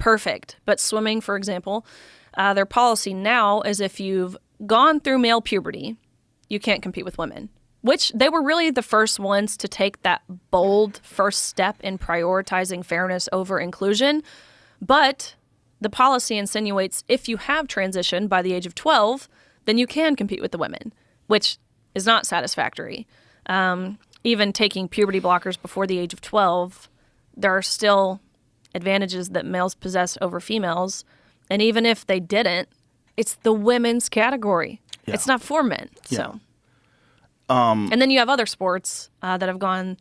perfect. But swimming, for example, their policy now is if you've gone through male puberty, you can't compete with women, which they were really the first ones to take that bold first step in prioritizing fairness over inclusion. But the policy insinuates if you have transitioned by the age of 12, then you can compete with the women, which is not satisfactory. Even taking puberty blockers before the age of 12, there are still advantages that males possess over females. And even if they didn't, it's the women's category. Yeah. It's not for men. Yeah. So, and then you have other sports that have gone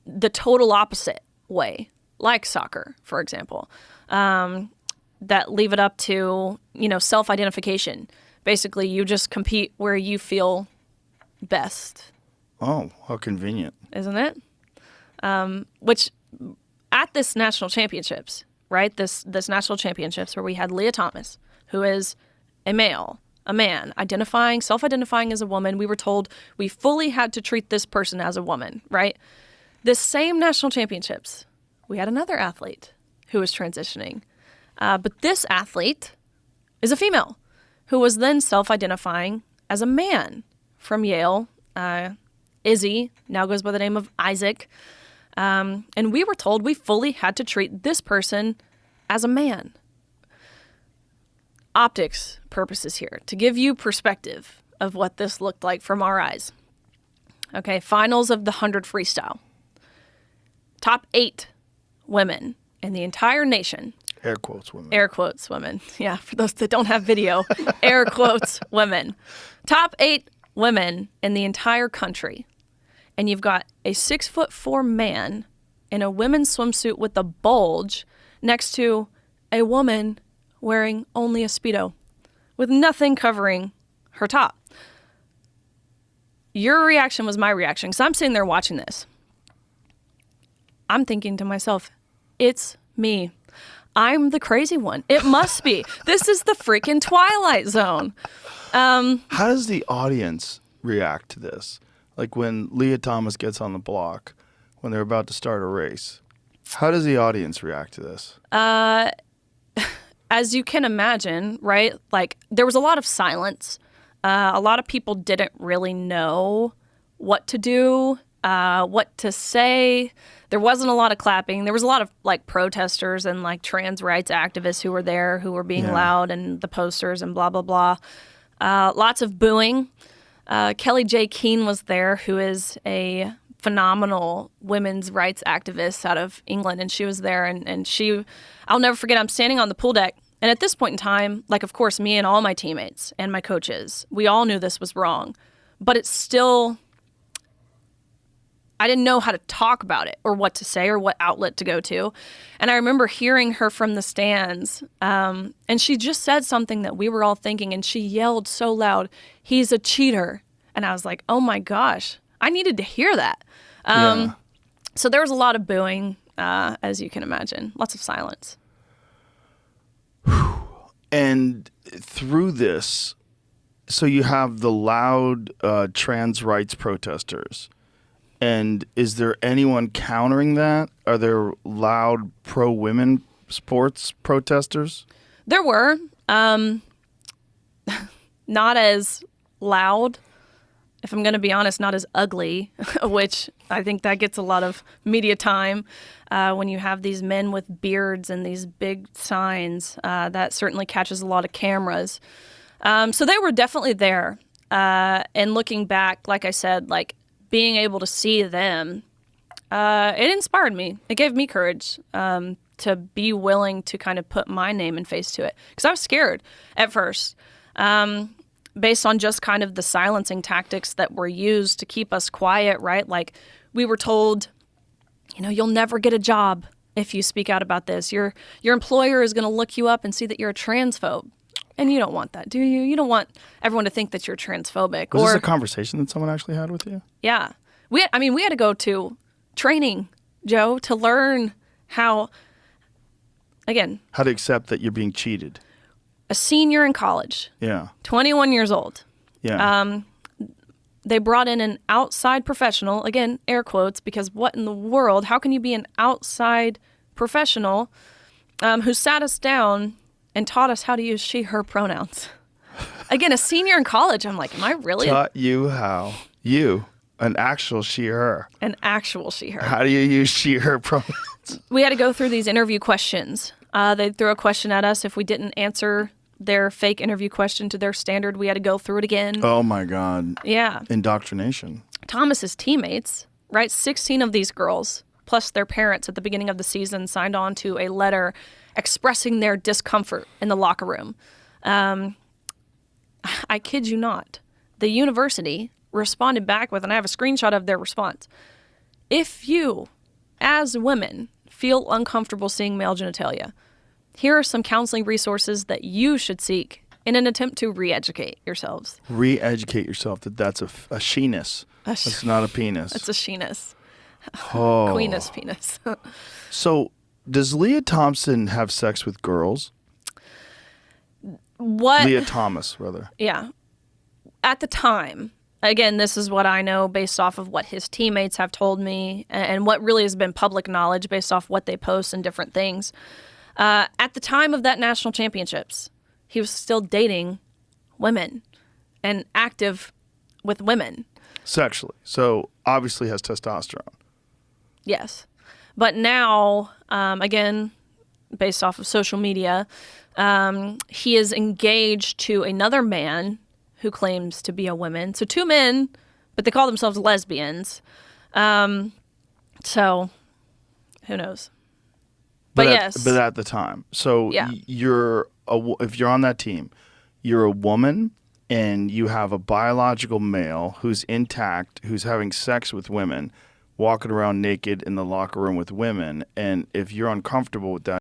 the total opposite way, like soccer, for example, that leave it up to, self-identification. Basically, you just compete where you feel best. Oh, how convenient. Isn't it? Which, at this national championships, right, this national championships where we had Lia Thomas, who is a man, self-identifying as a woman, we were told we fully had to treat this person as a woman, right? This same national championships, we had another athlete who was transitioning. But this athlete is a female who was then self-identifying as a man from Yale. Izzy now goes by the name of Isaac. And we were told we fully had to treat this person as a man. Optics purposes here, to give you perspective of what this looked like from our eyes. Okay, finals of the 100 freestyle. Top 8 women in the entire nation. Air quotes women. Air quotes women. Yeah, for those that don't have video, air quotes women. Top 8 women in the entire country. And you've got a 6'4" man in a women's swimsuit with a bulge next to a woman wearing only a Speedo with nothing covering her top. Your reaction was my reaction, because I'm sitting there watching this. I'm thinking to myself, it's me. I'm the crazy one. It must be. This is the freaking Twilight Zone. How does the audience react to this? Like when Lia Thomas gets on the block, when they're about to start a race. How does the audience react to this? As you can imagine, right? Like, there was a lot of silence. A lot of people didn't really know what to do, what to say. There wasn't a lot of clapping. There was a lot of, protesters and, trans rights activists who were there, who were being loud, and the posters and blah, blah, blah. Lots of booing. Kelly J. Keane was there, who is a phenomenal women's rights activist out of England, and she was there, and she, I'll never forget, I'm standing on the pool deck, and at this point in time, of course, me and all my teammates and my coaches, we all knew this was wrong, but it's still, I didn't know how to talk about it or what to say or what outlet to go to, and I remember hearing her from the stands, and she just said something that we were all thinking, and she yelled so loud, "He's a cheater," and I was like, oh my gosh, I needed to hear that. So there was a lot of booing, as you can imagine. Lots of silence. And through this, so you have the loud trans rights protesters. And is there anyone countering that? Are there loud pro-women sports protesters? There were. Not as loud. If I'm going to be honest, not as ugly, which I think that gets a lot of media time when you have these men with beards and these big signs. That certainly catches a lot of cameras. So they were definitely there. And looking back, like I said, being able to see them, it inspired me. It gave me courage to be willing to kind of put my name and face to it. Because I was scared at first. Based on just kind of the silencing tactics that were used to keep us quiet, right? We were told, you'll never get a job if you speak out about this. Your employer is going to look you up and see that you're a transphobe. And you don't want that, do you? You don't want everyone to think that you're transphobic. Was this a conversation that someone actually had with you? Yeah. We had to go to training, Joe, to learn how to accept that you're being cheated. A senior in college. Yeah. 21 years old. Yeah. They brought in an outside professional, again, air quotes, because what in the world, how can you be an outside professional who sat us down and taught us how to use she, her pronouns. Again, a senior in college. I'm like, am I really? Taught you how. You, an actual she, her. An actual she, her. How do you use she, her pronouns? We had to go through these interview questions. They threw a question at us. If we didn't answer their fake interview question to their standard, we had to go through it again. Oh, my God. Yeah. Indoctrination. Thomas's teammates, right, 16 of these girls, plus their parents at the beginning of the season, signed on to a letter expressing their discomfort in the locker room. I kid you not. The university responded back with, and I have a screenshot of their response. If you, as women, feel uncomfortable seeing male genitalia, here are some counseling resources that you should seek in an attempt to re-educate yourselves. Re-educate yourself that that's a she-ness. That's not a penis. It's a she-ness. Oh. Queeness penis. So, does Lia Thompson have sex with girls? What? Lia Thomas, rather. Yeah. At the time, again, this is what I know based off of what his teammates have told me and what really has been public knowledge based off what they post and different things. At the time of that national championships, he was still dating women and active with women. Sexually. So, obviously has testosterone. Yes. But now, again, based off of social media, he is engaged to another man who claims to be a woman. So 2 men, but they call themselves lesbians. So who knows? But yes. But at the time. So yeah. if you're on that team, you're a woman and you have a biological male who's intact, who's having sex with women, walking around naked in the locker room with women. And if you're uncomfortable with that,